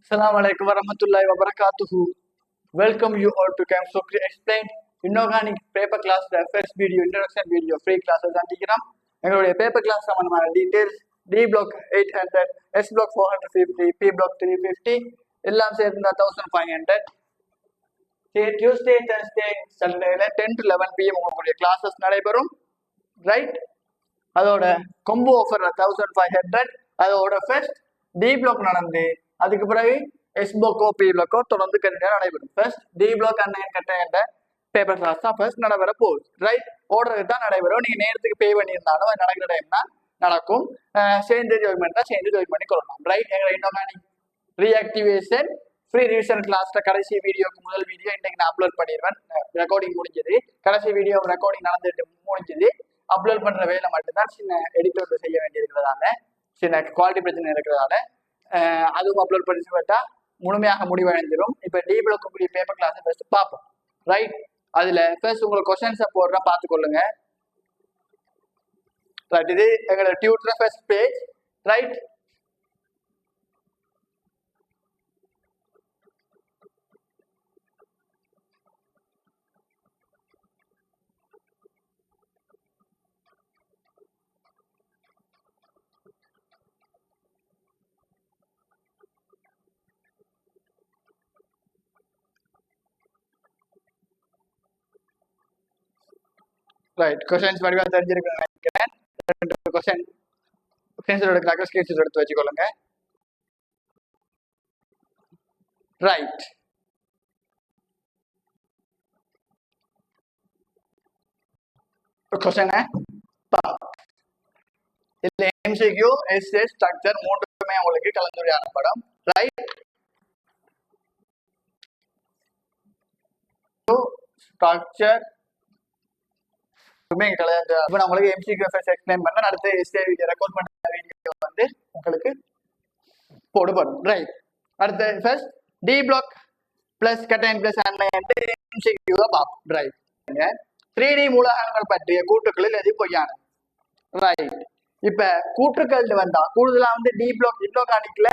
Assalamu alaikum warahmatullahi wabarakatuh. Welcome you all to Camp Sokri Explained Inorganic Paper Class first video introduction video free classes சந்திக்கிறோம். எங்களுடைய paper class சம்பந்தமான details D block 800, S block 450, P block 350 எல்லாம் சேர்ந்து 1500. Tuesday, Thursday, Sunday 10 to 11 PM உங்களுடைய classes நடைபெறும். Right, அதோட combo offer 1500, அதோட first D black நடந்து அதுக்கு பிறகு எஸ் பிளாக்கோ பி பிளாக்கோ தொடர்ந்து கண்டிப்பாக நடைபெறும். ஃபர்ஸ்ட் டி பிளாக் அண்ணன் கட்ட பேப்பர் கிளாஸ் தான் ஃபர்ஸ்ட் நடைபெற போகுது. ரைட், ஓடுறது தான் நடைபெறும். நீங்க நேரத்துக்கு பே பண்ணியிருந்தாலும் அது நடக்கிற டைம் தான் நடக்கும். சேர்ந்து ஜாயின் பண்ணிட்டா சேர்ந்து ஜாயின் பண்ணி கொள்ளலாம். ரைட், எங்களை இன்ஆர்கானிக் ரீஆக்டிவேஷன் ஃப்ரீ ரிவிஷன் கிளாஸ்ல கடைசி வீடியோக்கு முதல் வீடியோ இன்னைக்கு நான் அப்லோட் பண்ணிடுவேன். ரெக்கார்டிங் முடிஞ்சது, கடைசி வீடியோ ரெக்கார்டிங் நடந்துட்டு முடிஞ்சது. அப்லோட் பண்ற வேலை மட்டும்தான் சின்ன எடிட்டர் செய்ய வேண்டியிருக்கிறதால, சின்ன குவாலிட்டி பிரச்சனை இருக்கிறதால அதுவும் அப்லோட் பண்ணி பார்த்தா முழுமையாக முடிவடைஞ்சிடும். இப்போ டி பிளாக் கூடிய பேப்பர் கிளாஸ் ஃபர்ஸ்ட் பார்ப்போம். ரைட், அதுல ஃபர்ஸ்ட் உங்களுக்கு கொஸ்டின்ஸை போடுறேன், பார்த்துக்கொள்ளுங்க. ரைட், இது எங்களோட tutor first page. Right, right, questions வடிவாக தெரிஞ்சிருக்குன்னு நினைக்கிறேன். ரெண்டு கொஸ்டின்ஸ் எடுக்கிறாங்க, ஸ்கிரீன்ஷாட் எடுத்து வச்சுக்கொள்ளுங்க. ரைட், கொஸ்டின் இதுல எம்சிக்யூ எஸ்ஏ ஸ்ட்ரக்சர் மூன்றுமே உங்களுக்கு கலந்துரையாடல் படம். ரைட், ஸ்ட்ரக்சர் இப்போ நான் உங்களுக்கு எம்சிக்யூ ஃபர்ஸ்ட் எக்ஸ்பிளைன் பண்ண, அடுத்து எஸ்ஏ வீடியோ ரெக்கார்ட் பண்ண வீடியோ வந்து உங்களுக்கு போடுபடும். ரைட், அடுத்து ஃபர்ஸ்ட் டி பிளாக் பிளஸ் கட்டைன் பிளஸ் எம்சிக்யூ பார்ப்போம். ரைட், 3D மூலகங்கள் பற்றிய கூட்டுக்களில் எது பொய்யானது. ரைட், இப்ப கூற்றுக்கள் வந்தா கூடுதலா வந்து டி பிளாக் இன்ஆர்கானிக்ல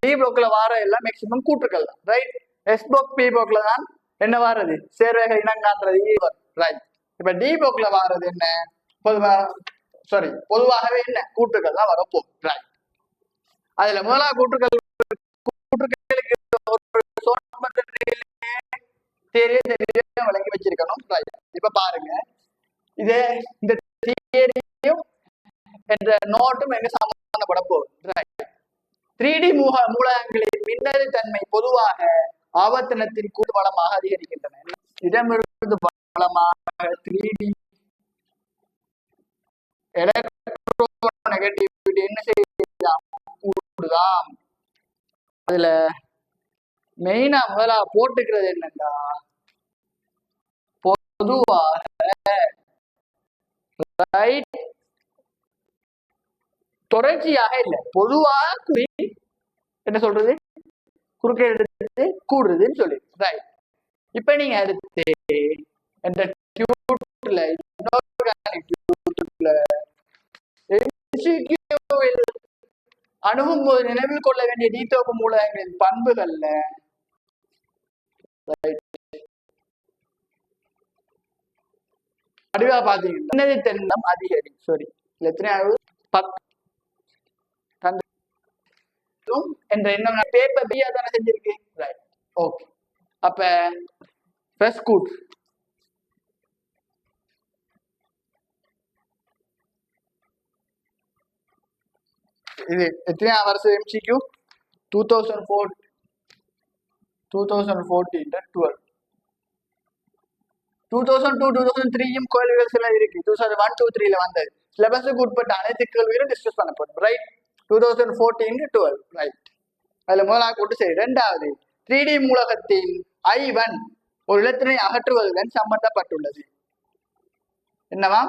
டி பிளாக்ல வார எல்லாம் மேக்சிமம் கூற்றுக்கள் தான். ரைட், எஸ் பிளாக் பி பிளாக்ல தான் என்ன வாரது, சேர்வக இனங்கான்றது. ரைட், இப்ப டி பிளாக்ல வாரது என்ன, பொதுவாகவே என்ன கூற்றுக்கள் தான் வரப்போகுது. ரைட், அதுல முதலாக கூற்றுக்களுக்கு தெரிய வழங்கி வச்சிருக்கணும். ரைட், இப்ப பாருங்க, இதே இந்த தியரியும் என்ற நோட்டும் எங்க சம்பந்தப்பட போகுது. ரைட், 3D மூலகங்களின் மின்னணு தன்மை பொதுவாக ஆவர்த்தனத்தின் கூட்டு வளமாக அதிகரிக்கின்றன. இடமிருந்து வளமாக 3D எலக்ட்ரோநெகட்டிவிட்டி என்ன செய்யலாம், கூடுதாம். அதுல மெயினா முதலா போட்டுக்கிறது என்னன்னா, பொதுவாக ரைட் தொடர்ச்சியாக இல்லை, பொதுவாக என்ன சொல்றது, குறுக்கே எடுத்து கூடுறதுன்னு சொல்லி. ரைட், இப்ப நீங்க அடுத்து இந்த டியூட்ல அணுகும் போது நினைவில் கொள்ள வேண்டிய நீத்தோப்பு மூலகங்களின் பண்புகள்ல வடிவா பாத்தீங்கன்னா தென்னம் அதிகரி எத்தனையாவது என்ற எண்ணம் பேப்பர் பியா தானே செஞ்சிருக்கு. Right, okay. அப்ப ஃபர்ஸ்ட் கூட் இது எத்தனை வருஷம் எம்சிக்யூ 2014 12 2002 2003 கேள்விகள் சில இருக்கு. 2001 2 3 வந்தது. சிலபஸுக்கு உட்பட்ட அனைத்து கேள்விகளும் டிஸ்கஸ் பண்ணப்படும். ரைட், 2014 12. ரைட், அதுல முதலாக கூட்டு சரி. இரண்டாவது 3D மூலகத்தின் I1 ஒரு இலத்தினை அகற்றுவதுடன் சம்பந்தப்பட்டுள்ளது. என்னவா,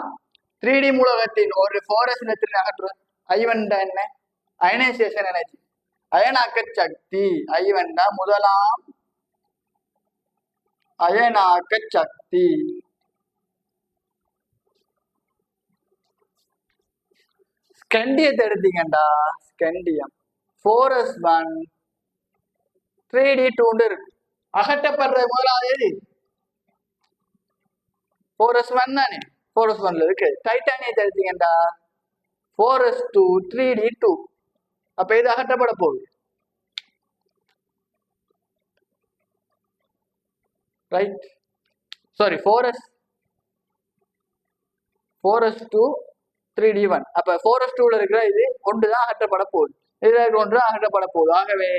3D மூலகத்தின் ஒரு ஃபோரஸ் இலத்தினை அகற்றுவது. I1 என்ன, அயனைசேஷன் எனர்ஜி, அயனாக்க சக்தி. I1 தான் முதலாம் அயனாக்க சக்தி. ஸ்கண்டியத்தை எடுத்தீங்கண்டா, ஸ்கண்டியம் 4s1 3D2 இருக்கு. அகற்றப்படுற முதலாவது எது? 4s1 தானே. 4s1ல இருக்கு. டைட்டானியத்தை எடுத்தீங்கடா 4s2 3D2. அப்ப இது அகற்றப்பட போகுது. ரைட். Sorry 4s2 3D1. அப்ப 4s2ல இருக்கிற இது ஒன்றுதான் அகற்றப்பட போகுது. இதுல ஒன்று அகற்றப்பட போகுது. ஆகவே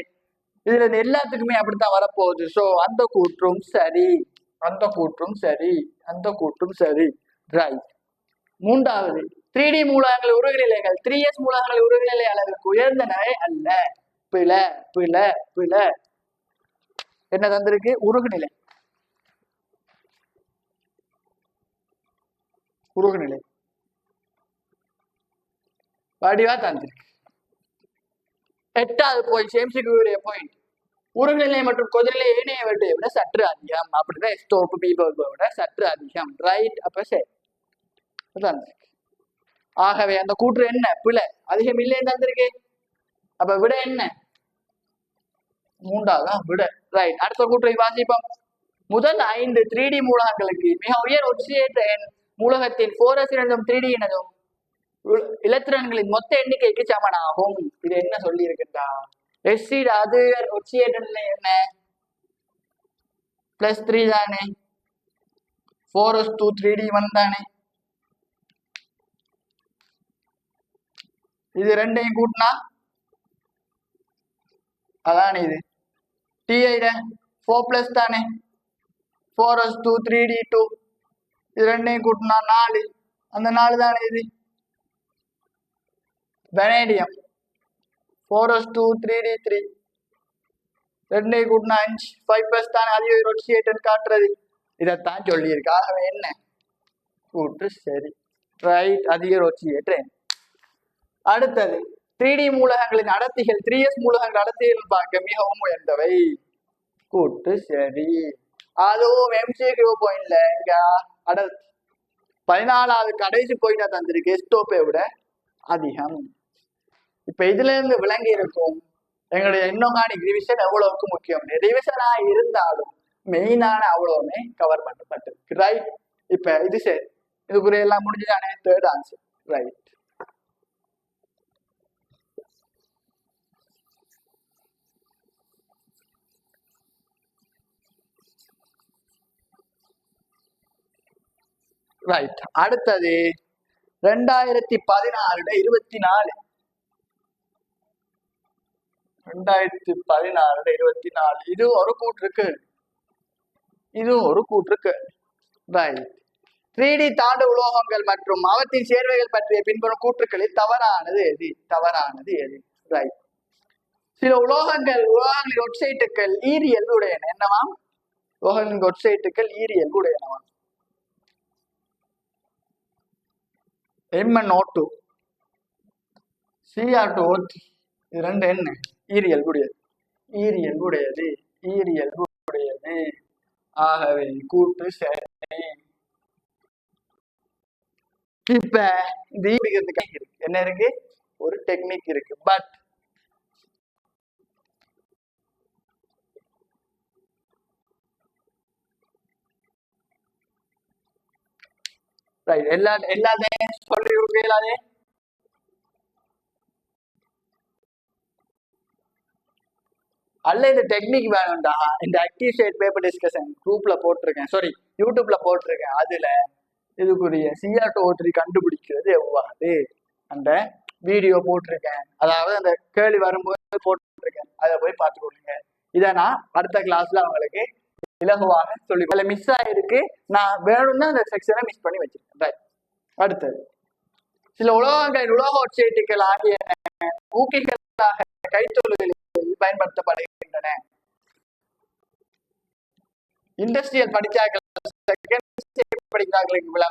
இதுல எல்லாத்துக்குமே அப்படித்தான் வரப்போகுது. சோ அந்த கூற்றும் சரி, அந்த கூற்றும் சரி, அந்த கூற்றும் சரி. ரைட். மூன்றாவது 3D மூலகங்கள் உருகுநிலைகள் 3s மூலகங்கள் உருகுநிலை அளவுக்கு உயர்ந்தனவே அல்ல. பிழை பிழை பிழை. என்ன தந்திருக்கு? உருகுநிலை. உருகுநிலை வடிவா தந்திருக்கு. 8வது பாயிண்ட் எம்சிக்யூடைய பாயிண்ட். உருகுநிலை மற்றும் கொதிநிலை ஏனைய வேட்டையை விட சற்று அதிகம். அப்படிதான் ஸ்டோப் பீபோவை விட சற்று அதிகம். ரைட். அப்ப சரி. ஆகவே அந்த கூற்று என்ன? பிழை. அதிகம் இல்லைன்னு தந்திருக்கு. அப்ப விட என்ன? மூன்றாவதான் விட. ரைட். அடுத்த கூற்றை வாசிப்போம். முதல் 5 3D மூலகங்களுக்கு மிக உயர் ஒட்சியேற்ற எண் மூலகத்தின் 4s இனதும் 3D இனதும் இலத்திரன்களின் மொத்த எண்ணிக்கைக்கு சமனாகும். இது என்ன சொல்லி இருக்குண்டா? எஸ்சிட் அது ஒட்சியேற்ற நிலை என்ன? +3 தானே. 4s2 3D1 தானே. இது ரெண்டையும் கூட்டினா அதான் இது TI 4+ தானே. 4s2 3D2. இது ரெண்டையும் கூட்டினா 4. அந்த 4 தானே இது. Vanadium 4s2 3D3. ரெண்டையும் கூட்டினா 5. 5+ தானே. அதிக ஒட்சியேட்டன் காட்டுறது. இதைத்தான் சொல்லியிருக்கு. ஆகவே என்ன கூற்று சரி. ரைட். அதிக ஒட்சியேட்டன். அடுத்தது 3D மூலகங்களின் அடர்த்திகள் 3s மூலகங்கள் அடர்த்திகள் பார்க்க மிகவும் உயர்ந்தவை. கூட்டு சரி. அதுவும் MCQ பாயிண்ட்ல இங்க அடர்த்தி 14வது கடைசி பாயிண்டா தந்திருக்கு. ஸ்டோப்பை விட அதிகம். இப்ப இதுல இருந்து விளங்கி இருக்கும் எங்களுடைய இன்ஆர்கானிக் ரிவிஷன் எவ்வளவுக்கு முக்கியம். ரிவிஷனா இருந்தாலும் மெயினான அவ்வளவுமே கவர் பண்ணப்பட்டிருக்கு. ரைட். இப்ப இது சரி. இதுக்குரிய எல்லாம் முடிஞ்சுதானே. 3rd answer. ரைட். ரைட். அடுத்தது 2016 24. 2016 24. இது ஒரு கூற்று இருக்கு. இது ஒரு கூற்று இருக்கு. ரைட். 3D தாண்டு உலோகங்கள் மற்றும் அவற்றின் சேர்வைகள் பற்றிய பின்வரும் கூற்றுக்களில் தவறானது எது? தவறானது எது? ரைட். சில உலோகங்களின் ஒட்சைட்டுகள் ஈரியல்பு உடையன. என்னவாம்? உலோகங்களின் ஒட்சைட்டுகள் ஈரியல்பு உடையனவாம். MnO2 Cr2O3 இது ரெண்டு என்ன? ஈரியல்புடையது. ஈரியல்புடையது. ஈரியல்புடையது. ஆகவே கூட்டு சரி. இப்ப இந்த இருக்கு. என்ன இருக்கு? ஒரு டெக்னிக் இருக்கு. But right. எல்லாத்தையும் சொல்லி கொடுக்கலாதே. அல்ல இந்த டெக்னிக் வேணும்டா. இந்த ஆக்டிவ் ஸ்டேட் பேப்பர் டிஸ்கஷன் குரூப்ல போட்டிருக்கேன். சாரி யூடியூப்ல போட்டிருக்கேன். அதுல இதுக்குரிய Cr2O3 கண்டுபிடிக்கிறது எவ்வாறு அந்த வீடியோ போட்டிருக்கேன். அதாவது அந்த கேள்வி வரும்போது போட்டிருக்கேன். அதை போய் பார்த்துக்கொள்ளுங்க. இதை நான் அடுத்த கிளாஸ்ல அவங்களுக்கு இலகுவாக சொல்லி மிஸ் ஆயிருக்கு. நான் வேணும்னா அந்த செக்ஷனை மிஸ் பண்ணி வச்சிருக்கேன். ரைட். அடுத்தது சில உலோகங்களின் உலோக ஒட்சைட்டுகள் ஆகிய ஊக்கிகளாக கைத்தொழிலில் பயன்படுத்தப்படுகின்றன. இண்டஸ்ட்ரியல் படிச்சாக்கள்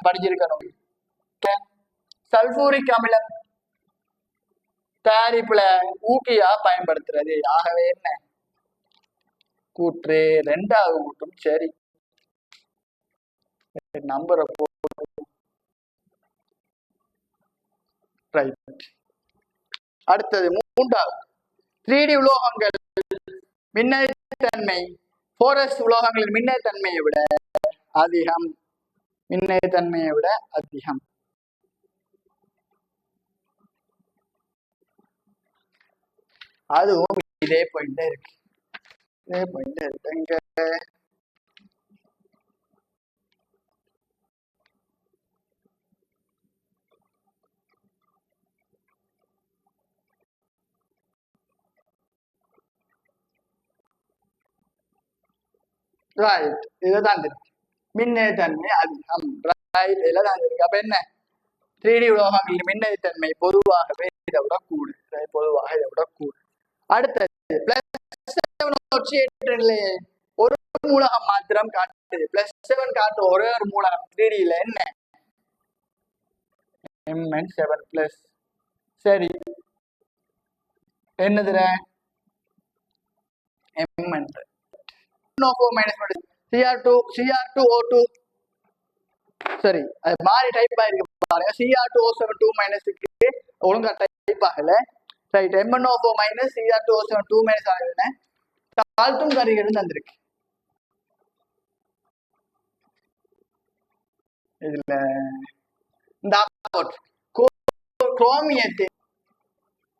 படிச்சிருக்கணும். சல்பூரிக் அமிலம் தயாரிப்புல ஊக்கியா பயன்படுத்துறது. ஆகவே என்ன கூற்று? 2வது கூற்றும் சரி. நம்பரை ரைட். அடுத்தது 3வது 3D உலோகங்கள் மின்னழுத்த தன்மை போரஸ் உலோகங்களின் மின்னை தன்மையை விட அதிகம். மின்னை தன்மையை விட அதிகம். அதுவும் இதே பாயிண்ட் இருக்கு. இதே பாயிண்ட் இருக்கு. இங்க ரைட் இதுதான் இருக்கு. மின்னை தன்மை அதிகம். ரைட் இதுல தான் இருக்கு. அப்ப என்ன 3D உலோகங்களின் மின்னை தன்மை பொதுவாகவே இதை விட கூடு. பொதுவாக இதை விட கூடு. அடுத்தது ஒரு மூலகம் மாத்திரம் காட்டுது. +7 காட்டு ஒரே ஒரு மூலகம் 3Dல என்ன Mn7+. சரி என்னதுல Mn Cr2O2 சரி அது மாறி டைப் ஆயிருக்கு பாருங்க. Cr2O7 ஒழுங்கா டைப் ஆகல. ரைட் MnO4 Cr2O7 ஆகுதுன்னு கால்டும் கரிகள் தந்திருக்கு. இதுல இந்த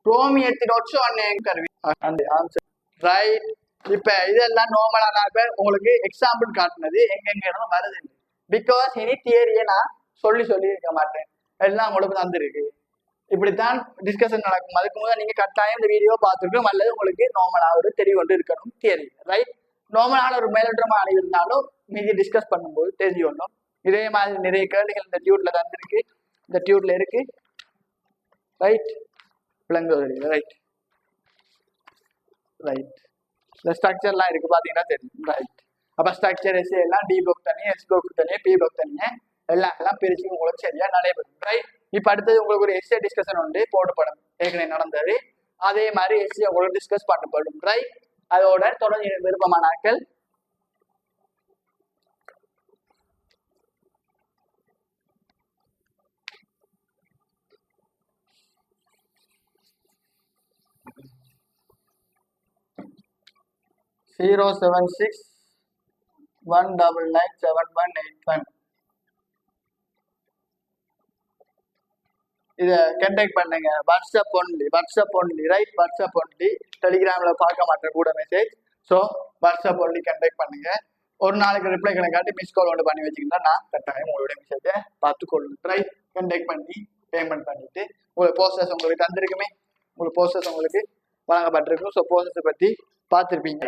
குரோமியத்தின் கருவி அந்த ஆன்சர். ரைட் இப்ப இதெல்லாம் நார்மலா உங்களுக்கு எக்ஸாம்பிள் காட்டுனது எங்கெங்க வருது. பிகாஸ் இனி தியரியை நான் சொல்லி இருக்க மாட்டேன். எல்லாம் உங்களுக்கு தந்திருக்கு. இப்படித்தான் டிஸ்கஷன் நடக்கும். அதுக்கு முதல்ல நீங்க கட்டாயம் இந்த வீடியோ பார்த்துருக்கணும். அல்லது உங்களுக்கு நார்மலா ஒரு தெரிவு கொண்டு இருக்கணும் தியரி. ரைட் நார்மலான ஒரு மேலோட்டமான அணி இருந்தாலும் மீதி டிஸ்கஸ் பண்ணும்போது தெரிஞ்சு கொண்டோம். இதே மாதிரி நிறைய கேள்விகள் இந்த டியூட்ல தந்திருக்கு. இந்த டியூட்ல இருக்கு. ரைட் விளங்குவது. ரைட் ரைட் இந்த ஸ்ட்ரக்சர்லாம் இருக்கு பாத்தீங்கன்னா தெரியும். ரைட் அப்ப ஸ்ட்ரக்சர் எஸ் எல்லாம் டி பிளாக் தனியே, எஸ் பிளாக் தனியே, பி பிளாக் தனியே எல்லாம் பிரிச்சு உங்களுக்கு சரியா நடைபெறும். ரைட் இப்ப அடுத்தது உங்களுக்கு ஒரு எஸ்ஏ டிஸ்கஷன் உண்டு போடப்படும். ஏற்கனவே நடந்தது. அதே மாதிரி எஸ்ஏ உங்களுக்கு டிஸ்கஸ் பண்ணப்படும். ரைட் அதோட தொடர்ந்து விருப்பமான ஆட்கள் (076-199-7181) இத கான்டாக்ட் பண்ணுங்க. WhatsApp only. Right WhatsApp only. டெலிகிராம்ல பார்க்க மாட்டேன் கூட message. So WhatsApp only contact பண்ணுங்க. ஒரு நாளைக்கு ரிப்ளை கணக்காட்டி மிஸ் கால் ஒன்று பண்ணி வச்சுக்கிட்டா நான் கட்டாயம் உங்களுடைய மெசேஜை பார்த்துக்கொள்ளும். ரைட் கான்டாக்ட் பண்ணி பேமெண்ட் பண்ணிட்டு உங்களுக்கு போஸ்டர்ஸ் உங்களுக்கு தந்திருக்குமே. உங்களுக்கு போஸ்டர்ஸ் உங்களுக்கு வழங்கப்பட்டிருக்கும். ஸோ போஸ்டர்ஸை பற்றி பார்த்துருப்பீங்க.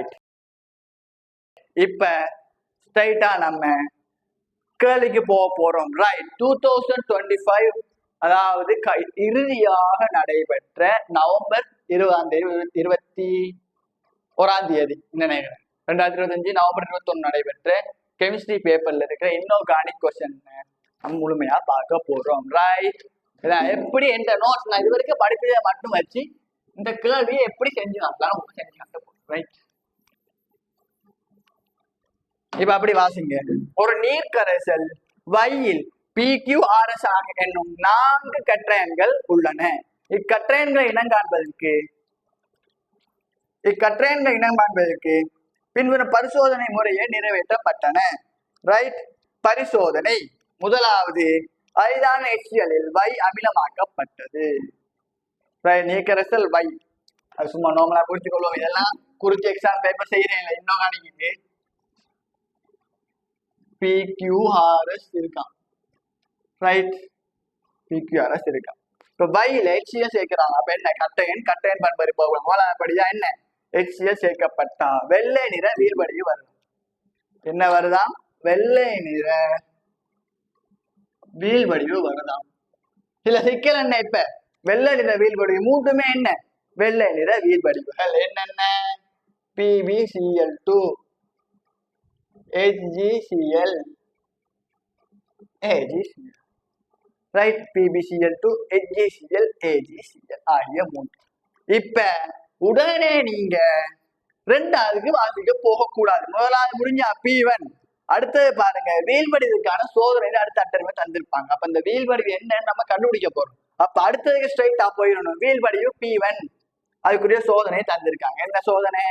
இப்ப ஸ்ட்ரைட்டா நம்ம கேள்விக்கு போக போறோம். ரைட் 2025 அதாவது இறுதியாக நடைபெற்ற நவம்பர் 21 நினைக்கிறேன் 2025 நவம்பர் 21 நடைபெற்ற கெமிஸ்ட்ரி பேப்பர்ல இருக்கிற இன்ஆர்கானிக் கொஸ்டின் முழுமையா பார்க்க போறோம். ரைட் எப்படி எந்த நோட்ஸ் நான் இது வரைக்கும் படிப்பதை மட்டும் வச்சு இந்த கேள்வியை எப்படி செஞ்சு காட்டலாம் செஞ்சு காட்ட போறோம். ரைட் இப்ப அப்படி வாசிங்க. ஒரு நீர்க்கரைசல் வையில் PQRS என்னும் 4 கற்றயன்கள் உள்ளன. இக்கற்றயன்களை இனம் காண்பதற்கு பின்வரும் பரிசோதனை முறையே நிறைவேற்றப்பட்டன. ரைட் பரிசோதனை முதலாவது அரிதான HCl வை அமிலமாக்கப்பட்டது. நீர்க்கரைசல் வை அது சும்மா நார்மலா குறிச்சு கொள்வோம். இதெல்லாம் குறிச்சு எக்ஸாம் பேப்பர் செய்யறேன். இன்ஆர்கானிக்கு PQRS இருக்கான். ரைட் PQRS இருக்கான். இப்ப வைல HCl சேர்க்கிறாங்க. அப்ப என்ன கட்டையன் பண்பறி போகலாம். என்ன HCl சேர்க்கப்பட்டா வெள்ளை நிற வீழ்வடிவு வருது. என்ன வருதாம்? வெள்ளை நிற வீழ்வடிவு வருதாம். சில சிக்கல் என்ன? இப்ப வெள்ளை நிற வீழ்வடிவு மூன்றுமே என்ன வெள்ளை நிற வீழ்வடிவுகள் என்னென்ன? PbCl2 HgCl right PbCl2 HgCl AgCl ஆகிய மூன்று. இப்ப உடனே நீங்க ரெண்டாவதுக்கு வாசிக்க போகக்கூடாது. முதலாவது முடிஞ்சா P1. அடுத்தது பாருங்க வீழ்வடிவுக்கான சோதனை அடுத்த அட்டர்மே தந்திருப்பாங்க. அப்ப இந்த வீழ்வடிவு என்னன்னு நம்ம கண்டுபிடிக்க போறோம். அப்ப அடுத்ததுக்கு ஸ்ட்ரைட்டா போயிடணும். வீழ்வடிவு P1 அதுக்குரிய சோதனை தந்திருக்காங்க. என்ன சோதனை?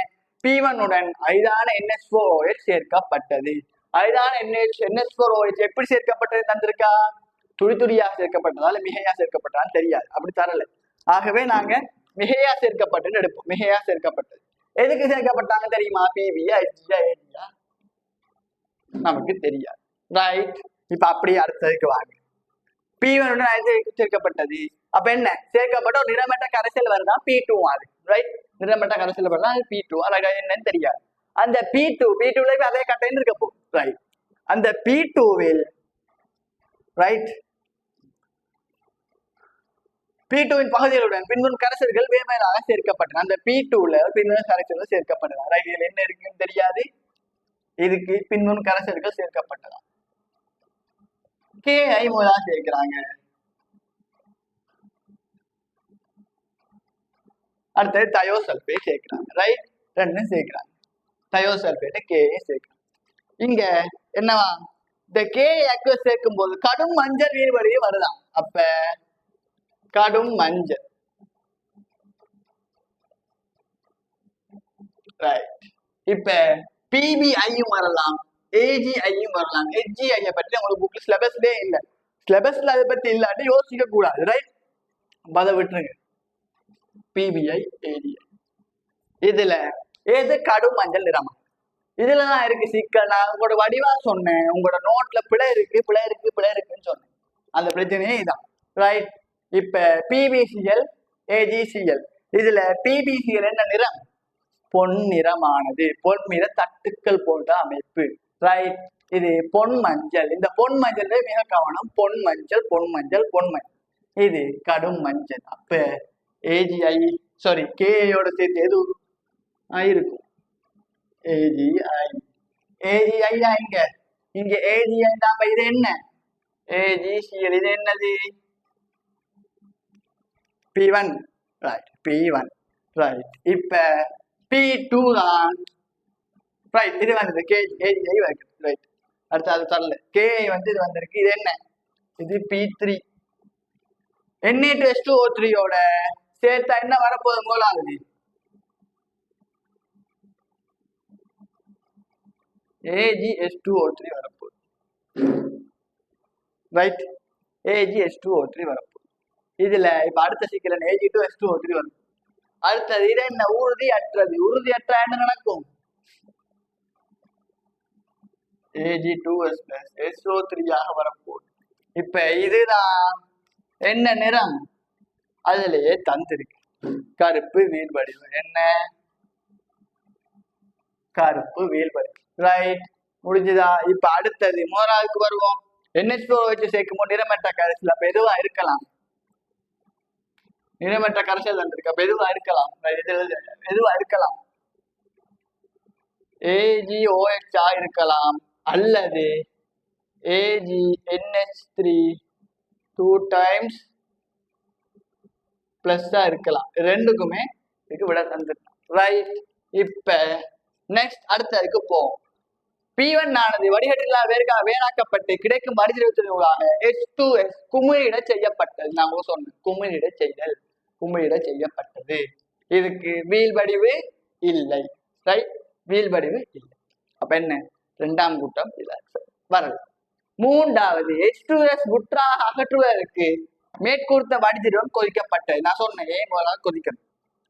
P1 உடன் ஐதான NH4OH சேர்க்கப்பட்டது. ஐதான NH4OH எப்படி சேர்க்கப்பட்டது தந்திருக்கா? துளி துளியா சேர்க்கப்பட்டதால மிகையா சேர்க்கப்பட்டதான்னு தெரியாது, அப்படி தரல. ஆகவே நாங்க மிகையா சேர்க்கப்பட்டது எடுப்போம். மிகையா சேர்க்கப்பட்டது எதுக்கு சேர்க்கப்பட்டாங்க தெரியுமா? PBயா HGயா AGயா நமக்கு தெரியாது. ரைட். இப்ப அப்படியே அடுத்ததுக்கு வாங்க. P1 உடன் சேர்க்கப்பட்டது. அப்ப என்ன சேர்க்கப்பட்ட ஒரு நிறமற்ற கரைசல் வருதா? P2 அது. ரைட். நிறமற்ற கரைசல் வருதா? அது P2. அது என்னன்னு தெரியாது. அந்த P2ல அதே கட்டைன்னு இருக்க போ. ரைட். அந்த P2வில் ரைட் P2வின் பகுதிகளுடன் பின்வரும் கரைசல்கள் வேறுவேறாக சேர்க்கப்பட்டன. அந்த P2ல பின்வரும் கரைசல்கள் சேர்க்கப்பட்டன. ரைட். இதுல என்ன இருக்குன்னு தெரியாது. இதுக்கு பின்வரும் கரைசல்கள் சேர்க்கப்பட்டதா. KI முதலாக சேர்க்கிறாங்க. அடுத்தது தயோசல்பேட் சேர்க்கிறாங்க. ரைட். ரெண்டும் சேர்க்கிறாங்க. Thiosulphate KI சேர்க்கிறாங்க. இங்க என்னவா இந்த KI சேர்க்கும் போது கடும் மஞ்சள் நீர்வடிவு வருதான். அப்ப கடும் மஞ்சள். ரைட். இப்ப PBIயும் வரலாம், AGIயும் வரலாம். HGI பற்றி உங்களுக்கு புக்ல சிலபஸ்லயே இல்ல. சிலபஸ்ல அதை பத்தி இல்லாட்டி யோசிக்க கூடாது. ரைட். அதை விட்டுருங்க. PBI AGI இதுல எது கடும் மஞ்சள் நிறமா? இதுலதான் இருக்கு சிக்கல். நான் உங்களோட வடிவா சொன்னேன், உங்களோட நோட்ல பிழை இருக்குன்னு சொன்னேன். அந்த பிரச்சனையே இதான். ரைட். இப்ப PBCl AgCl இதுல PBCl என்ன நிறம்? பொன் நிறமானது. பொன் நிற தட்டுக்கள் போன்ற அமைப்பு. ரைட். இது பொன் மஞ்சள். இந்த பொன் மஞ்சள் மிக கவனம். பொன் மஞ்சள் இது கடும் மஞ்சள். அப்ப AGI சாரி KIயோட சேர்த்து எது இருக்கும்? AGI இங்க AGI தான். இது என்ன? AgCl இது என்னது? P1. ரைட். P1. ரைட். இப்ப P2 தான். ரைட். இது வந்து AGI வருது. ரைட். அடுத்து அது தரல. KI இது வந்திருக்கு. இது என்ன? இது P3. Na2H2O3யோட சேர்த்தா என்ன வரப்போகுது? மூலாவது AgH2O3 வரப்போகுது. ரைட். AgH2O3 வரப்போகுது. இதுல இப்ப அடுத்த சிக்கல் Ag2H2O3 வரும். அடுத்தது இது என்ன? உறுதியற்றது. உறுதியற்ற என்ன நடக்கும்? Ag2SO3 வரப்போகுது. இப்ப இதுதான் என்ன நிறம்? அதுலயே தந்திருக்கு கருப்பு வீழ்வடிவு. என்ன? கருப்பு வீழ்வடிவு. ரைட். முடிஞ்சுதா? இப்ப அடுத்தது மூணாவதுக்கு வருவோம். NH4OH சேர்க்கும் நிறமற்ற கரைசல். அப்ப எதுவா இருக்கலாம்? நிறமற்ற கரைசல் தந்திருக்கு. அப்ப எதுவா இருக்கலாம்? AgOH இருக்கலாம், அல்லது AgNH3 2 times பிளஸ் இருக்கலாம். ரெண்டுக்குமே இதுக்கு விட தந்துருக்கலாம். ரைட். இப்ப நெக்ஸ்ட் அடுத்ததுக்கு போவோம். P1 ஆனது வடிகட்டிகளால் வேறாக்கப்பட்டு கிடைக்கும் வடிதிரவத்தினூடாக H2S குமிழிட செய்யப்பட்டது. நான் சொன்னேன் குமிழிட செய்யப்பட்டது. இதுக்கு வீழ்வடிவு இல்லை. ரைட். வீழ்வடிவு இல்லை. அப்ப என்ன? இரண்டாம் கூட்டம் வரல. மூன்றாவது H2S முற்றாக அகற்றுவதற்கு மேற்கூர்த்த வடிதிரவம் கொதிக்கப்பட்டது. நான் சொன்னேன் கொதிக்கணும்.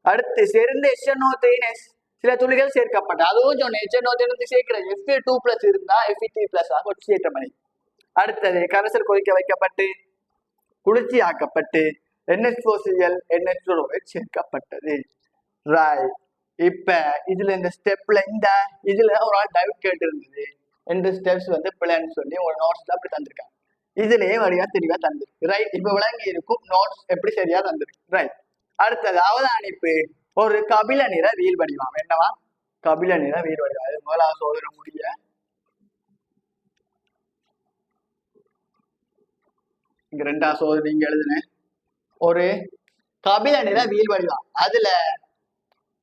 அடுத்து சேர்ந்து HNO3 சில துளிகள் சேர்க்கப்பட்டது. அதுவும் சொன்னேன். HNO3 சேர்க்கிற Fe2+ இருந்தா Fe3+ ஆக ஒட்சியேற்றமடை. அடுத்தது கரைசல் கொதிக்க வைக்கப்பட்டு குளிர்ச்சி ஆக்கப்பட்டு NH4Cl NH4OH சேர்க்கப்பட்டது. ரைட். இப்ப இதுல இந்த ஸ்டெப்ல இதுல ஒரு ஆள் டவுட் கேட்டு இருந்தது. இந்த ஸ்டெப்ஸ் பிளான் சொல்லி ஒரு நோட்ஸ்ல அப்படி தந்திருக்காங்க. இதுலயே வழியா தெளிவா தந்திருக்கு. ரைட். இப்ப விளங்கி இருக்கும் நோட்ஸ் எப்படி சரியா தந்திருக்கு. ரைட். அடுத்தது அவதானிப்பு. ஒரு கபில நிற வீழ்வடிவம். என்னவா? கபில நிற வீழ்வடிவம். அது முதலாவது சோதனை முடிய இங்க ரெண்டாவது சோதனை இங்க எழுதுனேன். ஒரு கபில நிற வீழ்வடிவம். அதுல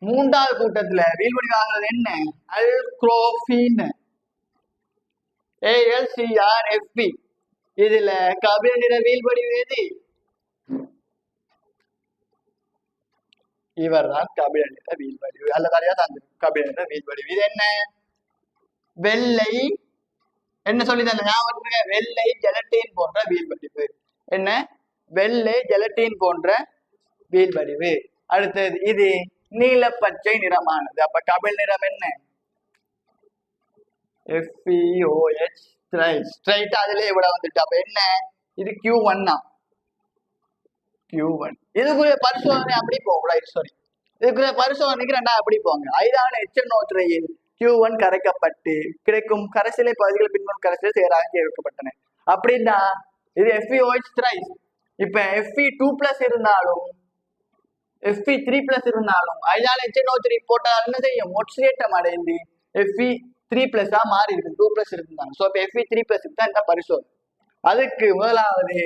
மூன்றாவது கூட்டத்துல வீழ்வடிவாகிறது என்ன? அல்குரோஃபீன் AlCrFp. இதுல கபில நிற வீழ்வடிவு எது? இவர் தான் கபில நிற வீழ்வடிவு அல்ல வரையா தந்திருக்கும் கபில நிற வீழ்வடிவு. இது என்ன? வெள்ளை என்ன சொல்லி தந்த ஞாபகம்? வெள்ளை ஜெலட்டின் போன்ற வீழ்வடிவு. என்ன? வெள்ளை ஜெலட்டின் போன்ற வீழ்வடிவு. அடுத்தது இது நீல பச்சை நிறமானது. அப்ப கபில் நிறம் என்ன? FeOH ஸ்ட்ரைட் அதுல இவ்வளவு வந்துட்டு. அப்ப என்ன? இது Q1 தான். Q1 இதுக்குரிய பரிசோதனை அப்படி போகும். சாரி, இதுக்குரிய பரிசோதனைக்கு ரெண்டா அப்படி போங்க. ஐதான HNO3 Q1 கரைக்கப்பட்டு கிடைக்கும் கரைசலை பகுதிகள் பின்வரும் கரைசலை சேராக சேர்க்கப்பட்டன. அப்படின்னா இது FeOH. இப்ப Fe2+ இருந்தாலும் Fe3+ இருந்தாலும் ஐதான HNO3 போட்டால் என்ன செய்யும்? ஒட்சியேற்றம் அடைந்து Fe3+ மாறி இருக்கு. 2+ இருந்தாங்க. ஸோ இப்போ Fe3+ தான் இந்த பரிசோதனை. அதுக்கு முதலாவது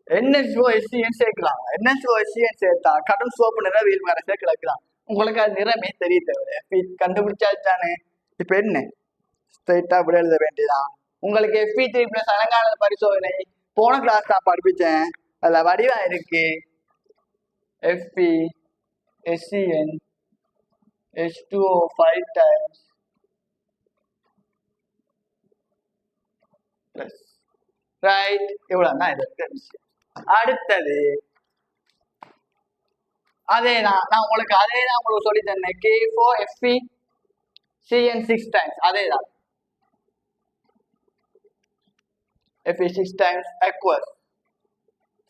NH2HCN சேர்க்கலாம். NH2HCN சேர்த்தா கடும் சோப்பு நிற வீல் கரைசலை கிளக்கலாம். உங்களுக்கு அது நிறமே தெரிய தேவை. கண்டுபிடிச்சாச்சானே. இப்ப என்ன? ஸ்ட்ரைட்டா விட எழுத வேண்டியதான். உங்களுக்கு Fe3+ அலங்கார பரிசோதனை போன கிளாஸ் நான் படிப்பிச்சேன். அதுல வடிவா இருக்கு. FeSCN H2O 5 times plus right. இவ்வளவுதான் இதற்கு விஷயம். அடுத்தது நான் உங்களுக்கு சொல்லி தந்தேன். K4FeCN 6 times அதேதான். Fe6 times aqueous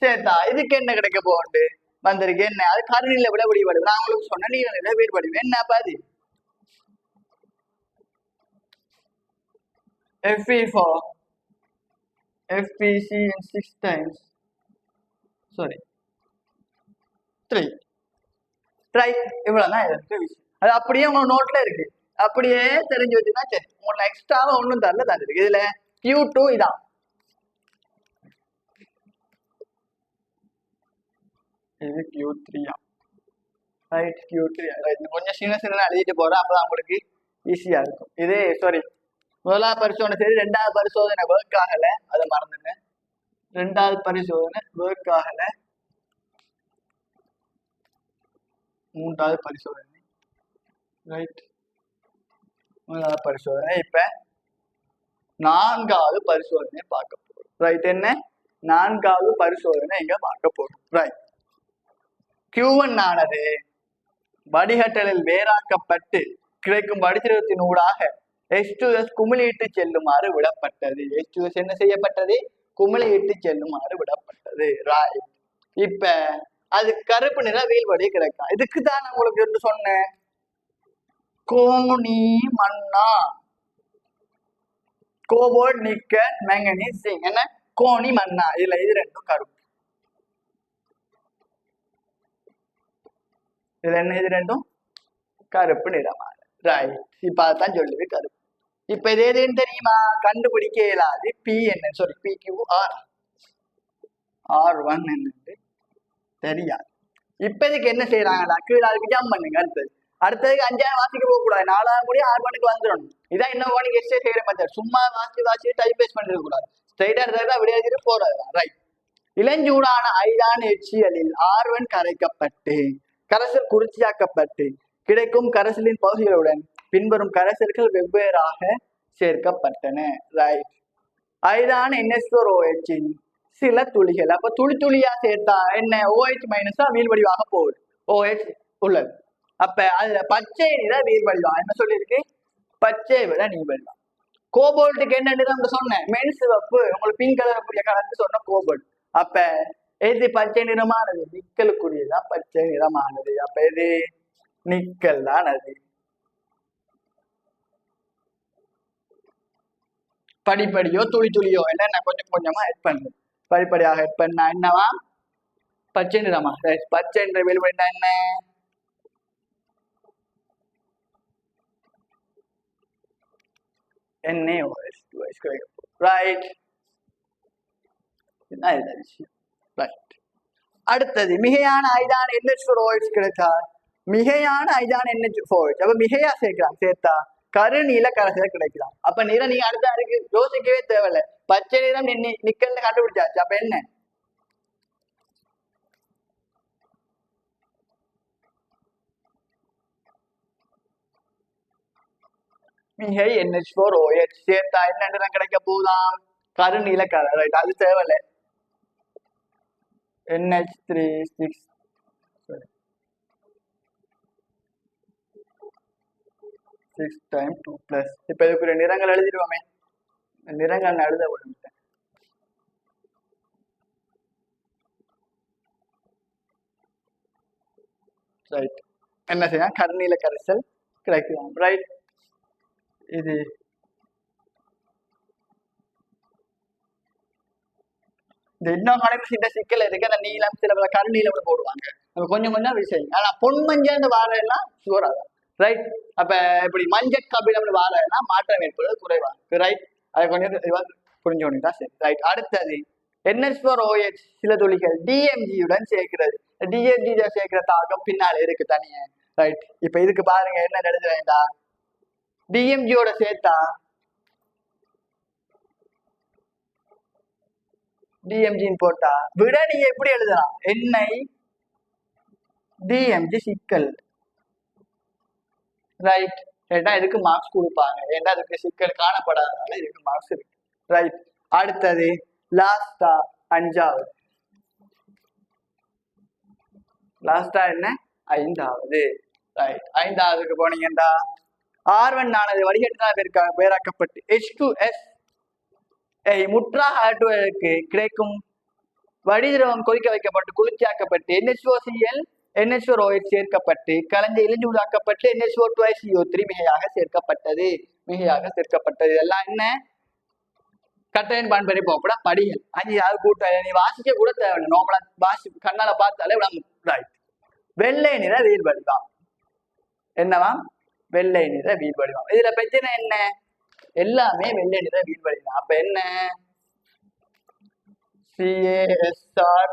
சேர்த்தா இதுக்கு என்ன கிடைக்க போகுது? வந்திருக்கு என்ன? அது கருநில விட வெளிவடிவு. நான் உங்களுக்கு சொன்ன நீல நில வெளிவடிவு என்ன பாதி? Fe4 FeCN 6 times 3 right. இவ்வளவுதான் இதற்கு விஷயம். அது அப்படியே உங்க நோட்ல இருக்கு. அப்படியே தெரிஞ்சு வச்சுன்னா சரி. உங்களுக்கு எக்ஸ்ட்ராவா ஒன்றும் தரல தந்துருக்கு. இதுல Q2 இதான். இது Q3 ரைட். Q3 கொஞ்சம் சின்ன எழுதிட்டு போறோம். அப்பதான் உங்களுக்கு ஈஸியா இருக்கும். இது முதலாவது பரிசோதனை சரி. ரெண்டாவது பரிசோதனை ஒர்க் ஆகல, அதை மறந்துட்டேன். ரெண்டாவது பரிசோதனை ஒர்க் ஆகல. மூன்றாவது பரிசோதனை ரைட். முதலாவது பரிசோதனை. இப்ப நான்காவது பரிசோதனையை பார்க்க போறோம். ரைட். என்ன? நான்காவது பரிசோதனை இங்க பார்க்க போறோம். ரைட். Q1 ஆனது வடிகட்டலில் வேறாக்கப்பட்டு கிடைக்கும் வடிதிரவத்தின் ஊடாக H2S குமிழிட்டு செல்லுமாறு விடப்பட்டது. H2S என்ன செய்யப்பட்டது? குமிழிட்டு செல்லுமாறு விடப்பட்டது. ரைட். இப்ப அது கருப்பு நிற வீழ்வடி கிடைக்கும். இதுக்கு தான் நான் உங்களுக்கு என்ன சொன்னேன்? கோனி மண்ணா, கோபால்ட் நிக்கல் மேங்கனீஸ் ஜிங்க். என்ன? கோனி மண்ணா. இதுல இது ரெண்டும் கருப்பு. இதுல என்ன? இது ரெண்டும் கருப்பு நிறமான. ரைட். இப்ப அதான் சொல்லுது கருப்பு. இப்ப இது எதுன்னு தெரியுமா? கண்டுபிடிக்க இயலாது. PQR R1 என்னன்னு தெரியாது. இப்ப இதுக்கு என்ன செய்யறாங்களா? கீழே அதுக்கு ஜம்ப் பண்ணுங்க. அடுத்ததுக்கு 5ஆவது வாசிக்க போக கூடாது. 4ஆவது கூட R1க்கு வந்துடணும். இதான் இன்னும் எக்ஸ்ட்ரா செய்யற மெத்தட். சும்மா வாசி டைப் பேஸ்ட் பண்ணிருக்க கூடாது. ஸ்ட்ரைட்டா இருந்தா விளையாடிட்டு போறது. ரைட். இளஞ்சூடான ஐதான HCl-இல் R1 கரைக்கப்பட்டு கரைசல் குறிச்சியாக்கப்பட்டு கிடைக்கும் கரைசலின் பகுதிகளுடன் பின்வரும் கரைசல்கள் வெவ்வேறாக சேர்க்கப்பட்டன. ரைட். ஐதான NH4OH சில துளிகள். அப்ப துளி துளியா சேர்த்தா என்ன? OH மைனஸா வீழ்வடிவாக போகுது. OH உள்ளது. அப்ப அதுல பச்சை நிற வீழ்வடிவம் என்ன சொல்லியிருக்கு? பச்சை விட நீர்வடிவம். கோபால்ட்டுக்கு என்ன நிறம் சொன்னேன்? மென் சிவப்பு. உங்களுக்கு பிங்க் கலர் கலந்து சொன்ன கோபால்ட். அப்ப எது பச்சை நிறமானது? நிக்கலுக்குரியதான் பச்சை நிறமானது. அப்ப எது? நிக்கல் தான் அது. படிப்படியோ துளி துளியோ என்ன கொஞ்சம் கொஞ்சமா ஹெட் பண்ணுது. படிப்படியாக ஹெட் பண்ணா என்னவா? பச்சை நிறமா. பச்சை என்ற வெளிப்படைனா என்ன? NaOH right. ரைட். அடுத்தது மிகையான ஐதான NH4OH கிடைத்தால் மிகையான ஐதான NH4OH. அப்ப மிகையா சேர்க்கலாம். சேர்த்தா கருநீல கரைசல் கிடைக்கலாம். அப்ப நிறம் நீங்க அடுத்த அதுக்கு யோசிக்கவே தேவையில்லை. பச்சை நிறம் நிக்கல்ல கண்டுபிடிச்சாச்சு. அப்ப என்ன மிகை NH4OH சேர்த்தா என்ன நிறம் கிடைக்க போதாம்? கருநீல கலர். ரைட், அது தேவையில்லை. NH3 6 time 2 plus. இப்ப இதுக்குரிய நிறங்கள் எழுதிடுவோமே. நிறங்கள் நான் எழுத விடுவிட்டேன். ரைட், என்ன செய்யலாம்? கருநீல கரைசல் கிடைக்கலாம். ரைட், இது இந்த இன்னும் கணக்கு இந்த சிக்கல் இருக்கு. அந்த நீளம் சில பல கருநீளம் போடுவாங்க. நம்ம கொஞ்சம் கொஞ்சம் விஷயம். ஆனா பொன் மஞ்சள் வாழையெல்லாம் சுவர் ஆகும். ரைட், அப்ப இப்படி மஞ்சள் கபிலம் வாழையெல்லாம் மாற்றம் ஏற்படுவது குறைவா. ரைட், அதை கொஞ்சம் புரிஞ்சோன்னா சரி. ரைட், அடுத்தது NH4OH சில துளிகள் DMGயுடன் சேர்க்கிறது. DMG சேர்க்கிற தாக்கம் பின்னால இருக்கு தனியா. ரைட், இப்ப இதுக்கு பாருங்க என்ன எழுத வேண்டாம். DMGயோட சேர்த்தா DMG போட்டா விட நீங்க எப்படி எழுதலாம்? NiDMG சிக்கல். ரைட், ஏன்னா இதுக்கு மார்க்ஸ் கொடுப்பாங்க. ஏன்னா அதுக்கு சிக்கல் காணப்படாதனால இதுக்கு மார்க்ஸ் இருக்கு. ரைட், அடுத்தது லாஸ்டா அஞ்சாவது. லாஸ்டா என்ன? ஐந்தாவது. ரைட், ஐந்தாவதுக்கு போனீங்கடா R1 ஆனது வடிகட்டினால் பேராக்கப்பட்டு H2S முற்றாக அகற்றுவதற்கு கிடைக்கும் வடிதிரவம் கொதிக்க வைக்கப்பட்டு குளிர்ச்சியாக்கப்பட்டு NH4Cl NH4OH சேர்க்கப்பட்டு கலந்து இழிஞ்சூடாக்கப்பட்டு NH4CO3 மிகையாக சேர்க்கப்பட்டது. இதெல்லாம் என்ன? கட்டையின் பண்பறி போகக்கூட படிகள். அஞ்சாவது கூட்ட நீ வாசிக்க கூட தேவையில்லை. நோம்பலா வாசி கண்ணால பார்த்தாலே ரைட். வெள்ளை நிற வீல் வடிவம். என்னவா? வெள்ளை நிற வீல் வடிவம். இதுல பிரச்சனை என்ன? எல்லாமே வெள்ளை நிற வீல் வடிவம். அப்ப என்ன? CaSR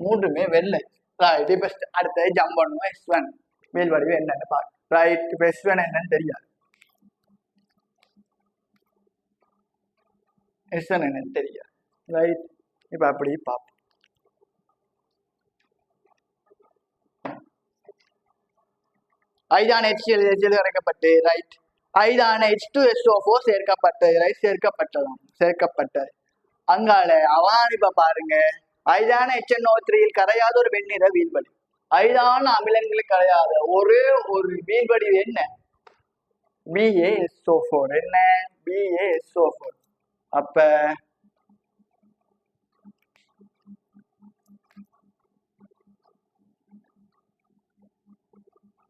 மூன்றுமே வெள்ளை. ரைட், இப்ப அடுத்த ஜம்ப் பண்ணுவோம். S1 வீல் வடிவம் என்னன்னு பாருங்க. ரைட், இப்ப S1 என்னன்னு தெரியாது. S1 என்னன்னு தெரியாது. ரைட், இப்ப அப்படி பார்ப்போம். ஐதான HCl கரைக்கப்பட்டு ரைட். ஐதான H2SO4 சேர்க்கப்பட்டது. ரைட், சேர்க்கப்பட்டது. அங்கால அவன் இப்ப பாருங்க ஐதான HNO3 கரையாத ஒரு வெண்ணிற வீழ்வடி. ஐதான அமிலங்களுக்கு கரையாத ஒரே ஒரு வீழ்வடி என்ன? BaSO4. என்ன? BaSO4. அப்ப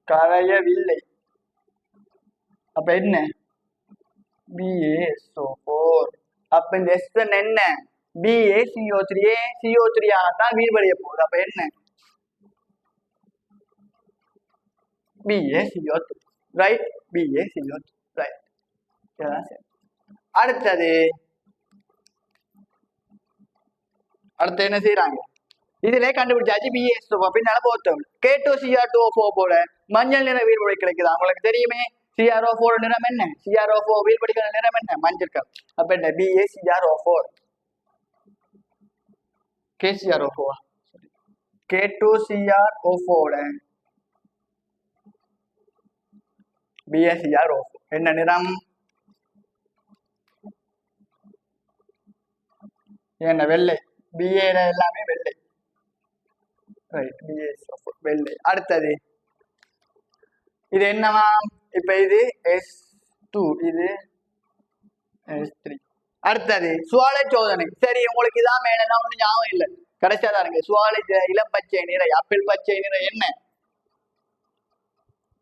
கரையவில்லை. அப்ப என்ன? BaSO4. அப்ப இந்த S1 என்ன? BaCO3. CO3 ஆகத்தான் வீழ்வடைய போகுது. அப்ப என்ன? BaCO2. Right, BaCO2. ரைட், அடுத்து என்ன செய்யறாங்க? இதுல கண்டுபிடிச்சாச்சு BaSO4. பின்னால போத்தோம் K2Cr2O4 போல மஞ்சள் நிற வீழ்வடை கிடைக்குது. அவங்களுக்கு தெரியுமே CrO4 நிறம் என்ன? CrO4 வீழ்வடிக்கிற நிறம் என்ன? மஞ்சள் கலர். அப்ப என்ன? BaCrO4. KCrO4 K2Cr2O4 BaCrO4 என்ன நிறம்? என்ன? வெள்ளை. BA எல்லாமே வெள்ளை. ரைட், BaSO4 வெள்ளை. அடுத்தது இது என்னவா? இப்ப இது S2, இது S3. அடுத்தது சுவாலை சோதனை. சரி, உங்களுக்கு இதான் மேல ஒண்ணு ஞாபகம் இல்லை. கிடைச்சாதான் இருங்க. சுவாலை இளம் பச்சை நிறை ஆப்பிள் பச்சை நிறை என்ன?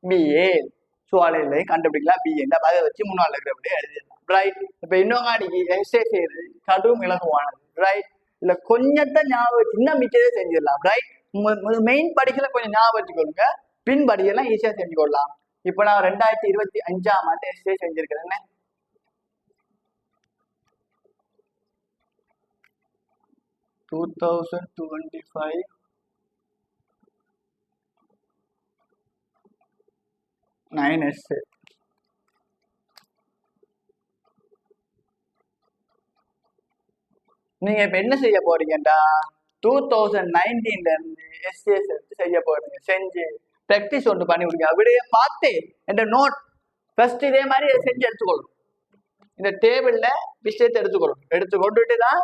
BA. சுவாலையில கண்டுபிடிக்கலாம் BA. இந்த பதிலை வச்சு முன்னாள் இருக்கிறபடியே எழுதிடலாம். ரைட், இப்ப இன்னொரு எஸ்ஏ செய்யுது கடும் இலகுவானது. ரைட், இல்ல கொஞ்சத்தை ஞாபகம் இன்னும் மிச்சதே செஞ்சிடலாம். ரைட், மெயின் படிக்கல கொஞ்சம் ஞாபகம் வச்சுக்கொள்ளுங்க. பின் படியெல்லாம் ஈஸியா செஞ்சு கொள்ளலாம். இப்ப நான் 2025ஆம் ஆண்டு எஸ்ஏ செஞ்சிருக்கிறேன். என்ன? 2025 9S. நீங்க இப்ப என்ன செய்ய போறீங்கடா 2019ல இருந்து எஸ்ஏஎஸ் எடுத்து செய்ய போறீங்க. செஞ்சு பிராக்டிஸ் ஒன்று பண்ணி விடுங்க. அப்படியே பார்த்து என்ற நோட் ஃபர்ஸ்ட் இதே மாதிரி செஞ்சு எடுத்துக்கொள்ளும். இந்த டேபிள்ல விஷயத்தை எடுத்துக்கொண்டுட்டு தான்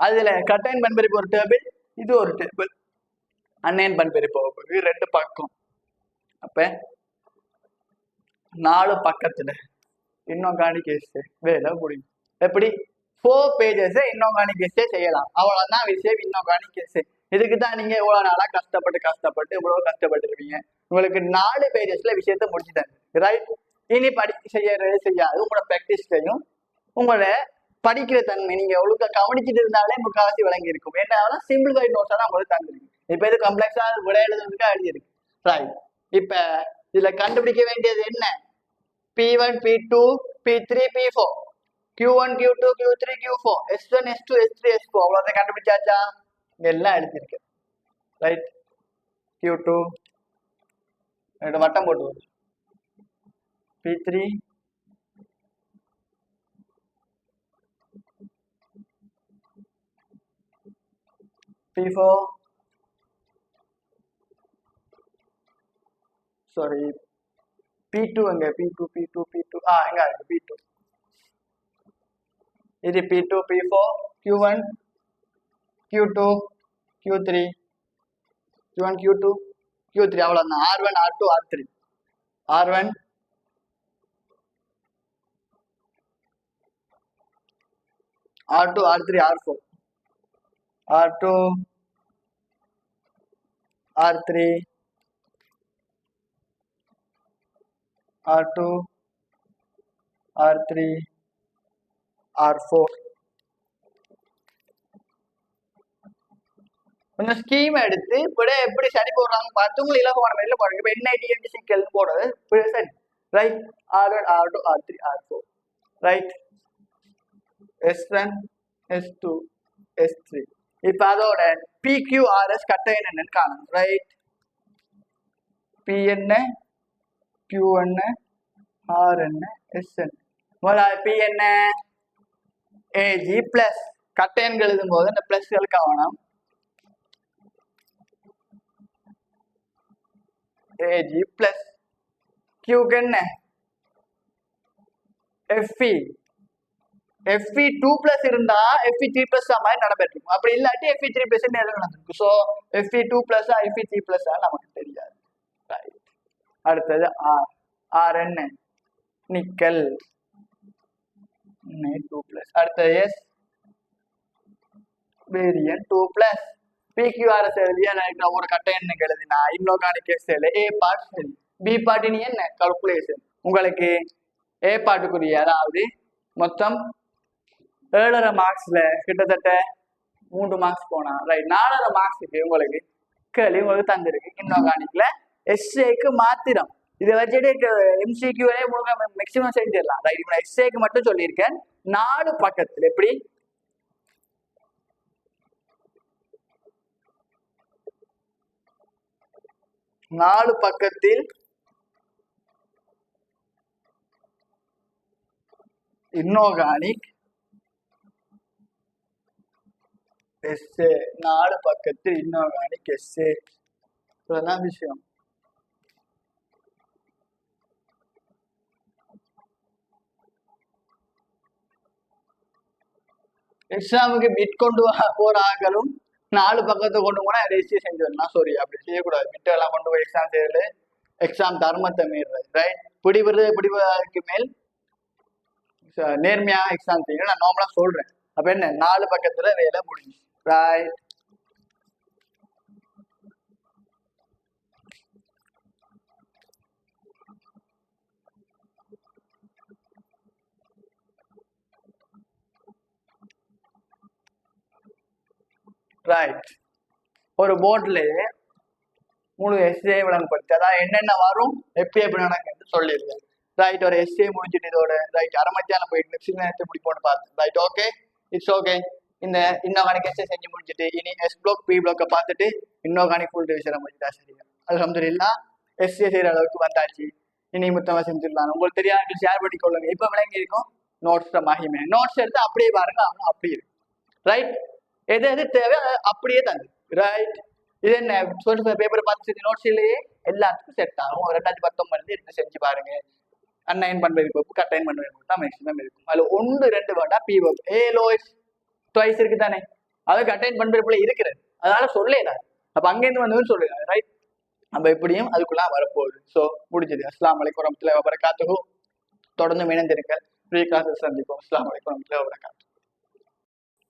அதுல கட்டைன் பண்பெருப்பு ஒரு டேபிள், இது ஒரு டேபிள், அன்னையன் பண்பெருப்பு இது 2 பக்கம். அப்ப 4 பக்கத்துல இன்ஆர்கானிக் எஸ்ஸே வேலை முடியும். எப்படி 4 pages இன்ஆர்கானிக் எஸ்ஸே செய்யலாம். அவ்வளவுதான் விஷயம் இன்ஆர்கானிக் எஸ்ஸே. இதுக்கு தான் நீங்க இவ்வளவு நாளா கஷ்டப்பட்டு இவ்வளவு கஷ்டப்பட்டுருவீங்க. உங்களுக்கு 4 pagesல விஷயத்த முடிச்சுட்டாங்க, ரைட்? இனி செய்யாது உங்களோட ப்ராக்டிஸ்லையும் உங்களோட படிக்கிற தன்மை நீங்க ஒழுங்கா கவனிச்சுட்டு இருந்தாலே முக்காவாசி விளங்கி இருக்கும். ஏன்னா சிம்பிளிஃபைட் நோட்ஸா தான் உங்களுக்கு தந்துருக்கு. இப்ப இது கம்ப்ளெக்ஸா விட எழுதுறதுக்கு எழுதியிருக்கு, ரைட்? இப்ப இதுல கண்டுபிடிக்க வேண்டியது என்ன? P1 P2 P3 P4 Q1 Q2 Q3 Q4 S1 S2 S3 S4 அவ்வளவுதான் கண்டுபிடிச்சாச்சா? எல்லாம் எழுதிருக்கு, ரைட்? Q2 வட்டம் போட்டு P3 P4 சாரி P2 எங்க P2 எங்க இருக்கு P2 இது P2 P4 Q1 Q2 Q3 Q1 Q2 Q3 அவ்வளவுதான். R1 R2 R3 R1 R2 R3 R4 R2 R3 R2 R3 R4 கொஞ்சம் ஸ்கீம் எடுத்து இப்படி எப்படி சரி போடுறாங்க பார்த்து உங்களுக்கு இலகுவான முறையில் போடுங்க. இப்போ NIT சிக்கல் போடுறது சரி, right? R1 R2 R3 R4, right? S1 S2 S3. இப்ப அதோட PQRS கட்டை என்னன்னு காணும், ரைட்? P என்ன, Q என்ன, R என்ன, S என்ன. P என்ன, AG பிளஸ் கட்டையன் எழுதும் போது இந்த பிளஸ்கள் கவனம். AG பிளஸ் Q என்ன, FE FE2 பிளஸ் இருந்தா FE3 பிளஸ் மாதிரி நடந்திருக்கும். அப்படி இல்லாட்டி FE3 பிளஸ் நடந்திருக்கு. So FE2 plus FE3 plus நமக்கு தெரியாது, ரைட்? அடுத்தது R என்ன, நிக்கல் 2 பிளஸ். அடுத்தது S வேரியன் 2 பிளஸ். PQRS எழுதியா ஒரு கட்டை எண்ணுக்கு எழுதினா இன்ஆர்கானிக் எஸ்ஸேல A பார்ட் சரி, B பார்ட் நீ என்ன கால்குலேஷன் உங்களுக்கு A பார்ட்டுக்குரிய, அதாவது மொத்தம் 7.5 மார்க்ஸ்ல கிட்டத்தட்ட 3 மார்க்ஸ் போனா, ரைட்? 4.5 மார்க்ஸுக்கு உங்களுக்கு கேள்வி உங்களுக்கு தந்திருக்கு இன்ஆர்கானிக்ல எஸ்ஏக்கு மாத்திரம். இதை வச்சுட்டு MCQலே மேக்சிமம் செஞ்சிடலாம், ரைட்? இப்போ எஸ்ஏக்கு மட்டும் சொல்லியிருக்கேன். 4 பக்கத்தில் எப்படி 4 பக்கத்தில் இன்ஆர்கானிக் எஸ்ஏ, 4 பக்கத்தில் இன்ஆர்கானிக் எஸ்ஏ, இதெல்லாம் விஷயம். எக்ஸாமுக்கு பிட் கொண்டு போற ஆக்களும் 4 பக்கத்தை கொண்டு போனா ரெஜிஸ்ட்ரேஷன் செஞ்சிடலாம். சாரி, அப்படி செய்யக்கூடாது. பிட் எல்லாம் கொண்டு போய் எக்ஸாம் செய்யறது எக்ஸாம் தர்மத்தை மீறுறது, ரைட்? பிடிவதுக்கு மேல் நேர்மையா எக்ஸாம் செய்யணும். நான் நார்மலா சொல்றேன். அப்ப என்ன 4 பக்கத்துல வேலை முடிஞ்சு, ரைட்? ரைட். ஒரு போர்ட்ல முழு எஸ்ஏ விளங்கப்படுத்தி அதான் என்னென்ன வரும் எப்படி எப்படி நடக்குன்னு சொல்லியிருக்கேன், ரைட்? ஒரு எஸ்ஏ முடிஞ்சுட்டு இதோட ரைட் அரமத்தியான போயிட்டு நெக்ஸ்ட் நேரத்தை முடிப்போன்னு பார்த்து, ரைட்? Okay, it's okay. இந்த இன்ஆர்கானிக் எஸ்ஏ செஞ்சு முடிச்சுட்டு இனி S block P block பார்த்துட்டு இன்ஆர்கானிக் ஃபுல் டிவிஷனை முடிச்சுட்டா சரியா? அல்ஹம்துலில்லாஹ். எஸ்ஏ செய்யற அளவுக்கு வந்தாச்சு. இனி மொத்தமா செஞ்சிடலாம். உங்களுக்கு தெரியாது ஷேர் பண்ணிக்கொள்ளுங்க. இப்ப விளங்கி இருக்கும் நோட்ஸ் மகிமை. நோட்ஸ் எடுத்து அப்படியே பாருங்க, அவங்க அப்படியே இருக்கு. ரைட், எது எது தேவை அப்படியே தந்து. ரைட், இது என்ன பேப்பரை பார்த்து செஞ்சு நோட்ஸ் இல்லையே, எல்லாத்துக்கும் செட் ஆகும். 2019 எடுத்து செஞ்சு பாருங்க. அன்னைன் பண்பு கட்டைன் பண்பு தான் மேக்ஸிமம் இருக்கும். அதுல 1-2 வேர்டா பி வேர்ப் ஏ லோய்ஸ் ட்வைஸ் இருக்கு தானே, அதுக்கு அட்டைன் பண்பு இருக்கிறது, அதனால சொல்லலாம். அப்ப அங்கேருந்து வந்ததுன்னு சொல்லுங்க. ரைட், நம்ம எப்படியும் அதுக்குள்ள வரப்போகுது. ஸோ முடிஞ்சது. அஸ்ஸலாமு அலைக்கும் வரஹ்மத்துல்லாஹி வபரகாத்துஹு. தொடர்ந்து இணைந்திருக்க ஃப்ரீ கிளாஸஸ் சந்திப்போம். அஸ்ஸலாமு அலைக்கும் வரஹ்மத்துல்லாஹி வபரகாத்துஹு.